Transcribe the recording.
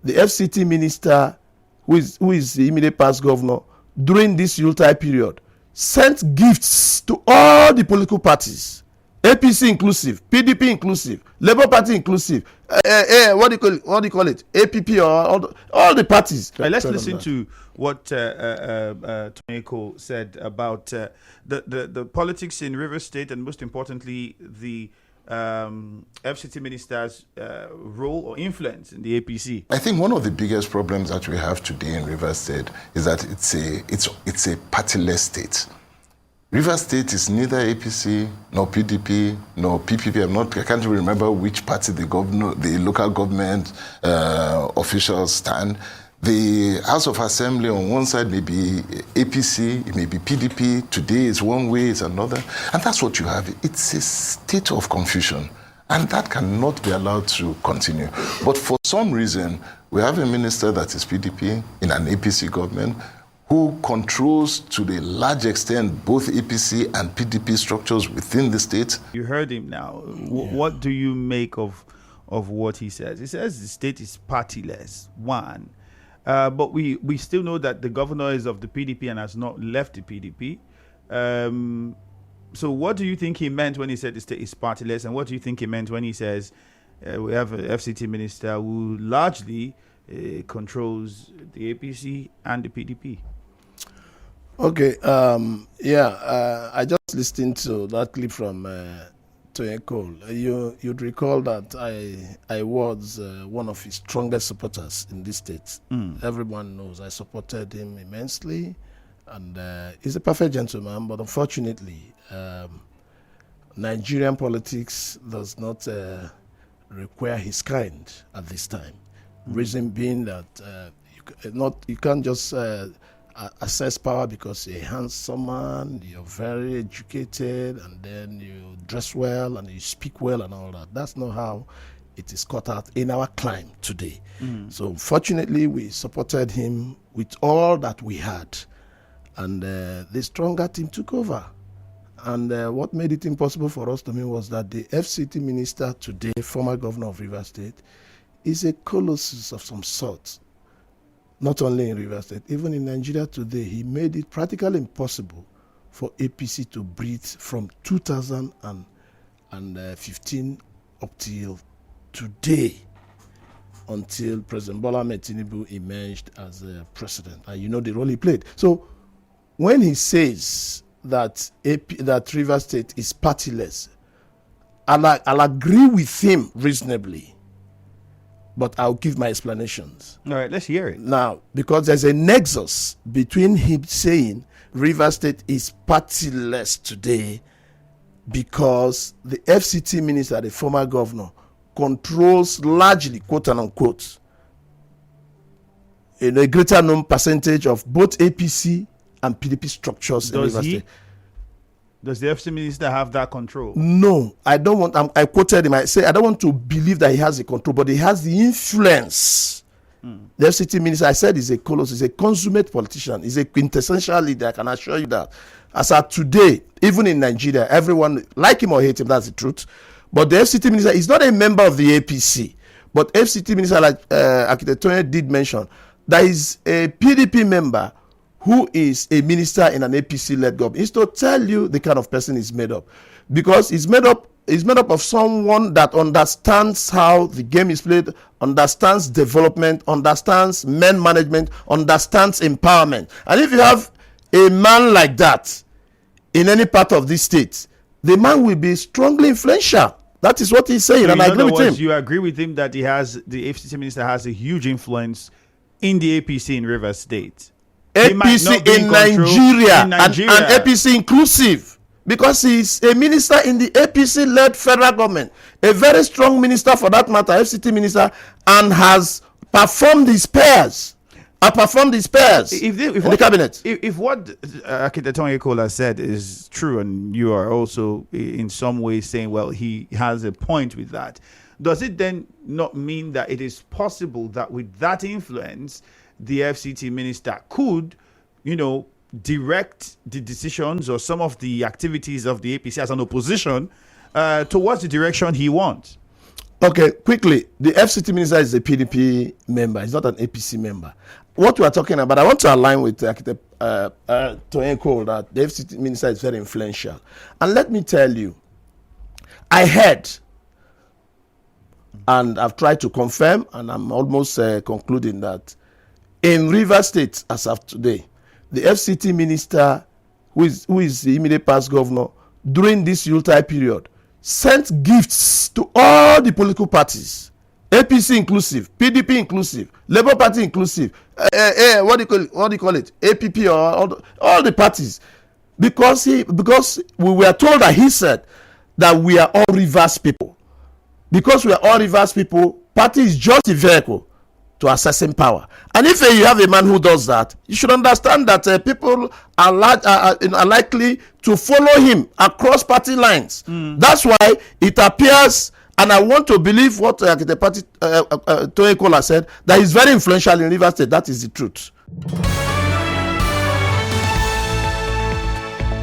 the FCT minister, who is the immediate past governor, during this Yuletide period, sent gifts to all the political parties, APC inclusive, PDP inclusive, Labour Party inclusive, what do you call it? APP or all the parties. Right, let's listen to what Tonyeko said about the politics in Rivers State, and most importantly, the FCT minister's role or influence in the APC. I think one of the biggest problems that we have today in Rivers State is that it's a partyless state. Rivers State is neither APC nor PDP nor PPP. I can't even remember which party the local government officials stand. The House of Assembly on one side may be APC, it may be PDP. Today is one way, it's another. And that's what you have. It's a state of confusion. And that cannot be allowed to continue. But for some reason, we have a minister that is PDP in an APC government who controls to a large extent both APC and PDP structures within the state. You heard him now. What do you make of what he says? He says the state is partyless, one. But we still know that the governor is of the PDP and has not left the PDP. So what do you think he meant when he said the state is partyless? And what do you think he meant when he says we have an FCT minister who largely controls the APC and the PDP? Okay, I just listened to that clip from Tonyeko. You'd recall that I was one of his strongest supporters in this state. Everyone knows I supported him immensely, and he's a perfect gentleman, but unfortunately, Nigerian politics does not require his kind at this time. Reason being that you can't just assess power because you're a handsome man, you're very educated, and then you dress well and you speak well and all that. That's not how it is cut out in our climate today. So fortunately, we supported him with all that we had, and the stronger team took over. And what made it impossible for us to me was that the FCT minister today, former governor of Rivers State, is a colossus of some sort. Not only in Rivers State, even in Nigeria today, he made it practically impossible for APC to breathe from 2015 up till today, until President Bola Ahmed Tinubu emerged as a president. And you know the role he played. So when he says that Rivers State is partyless, I'll agree with him reasonably. But I'll give my explanations. All right, let's hear it. Now, because there's a nexus between him saying Rivers State is partyless today because the FCT minister, the former governor, controls largely, quote and unquote, a greater known percentage of both APC and PDP structures in Rivers State. Does the FCT minister have that control? No, I don't want. I quoted him. I say I don't want to believe that he has the control, but he has the influence. The FCT minister, I said, is a colossus, he's a consummate politician, he's a quintessential leader. I can assure you that. As of today, even in Nigeria, everyone, like him or hate him, that's the truth. But the FCT minister is not a member of the APC. But FCT minister, like Architect did mention, there is a PDP member who is a minister in an APC-led government. Is to tell you the kind of person he's made up, because he's made up of someone that understands how the game is played, understands development, understands men management, understands empowerment. And if you have a man like that in any part of this state, the man will be strongly influential. That is what he's saying, and I agree with him. You agree with him that the FCT minister has a huge influence in the APC in Rivers State. APC in Nigeria, and APC inclusive, because he's a minister in the APC-led federal government, a very strong minister for that matter, FCT minister, and has performed his pairs. In the cabinet. If what Architect Tonyeko said is true, and you are also in some way saying, well, he has a point with that, does it then not mean that it is possible that with that influence, the FCT minister could, direct the decisions or some of the activities of the APC as an opposition towards the direction he wants? Okay, quickly. The FCT minister is a PDP member. He's not an APC member. What we are talking about, I want to align with Architect Toyin Cole that the FCT minister is very influential. And let me tell you, I heard, and I've tried to confirm, and I'm almost concluding that in Rivers State, as of today, the FCT minister, who is the immediate past governor, during this Yuletide period, sent gifts to all the political parties, APC inclusive, PDP inclusive, Labour Party inclusive, what do you call it, APP, or all the parties, because we were told that he said that we are all Rivers people. Because we are all Rivers people, party is just a vehicle to accessing power. And if you have a man who does that, you should understand that people are likely to follow him across party lines. That's why it appears, and I want to believe what the party Toyin Cole said, that he's very influential in Rivers State. That is the truth.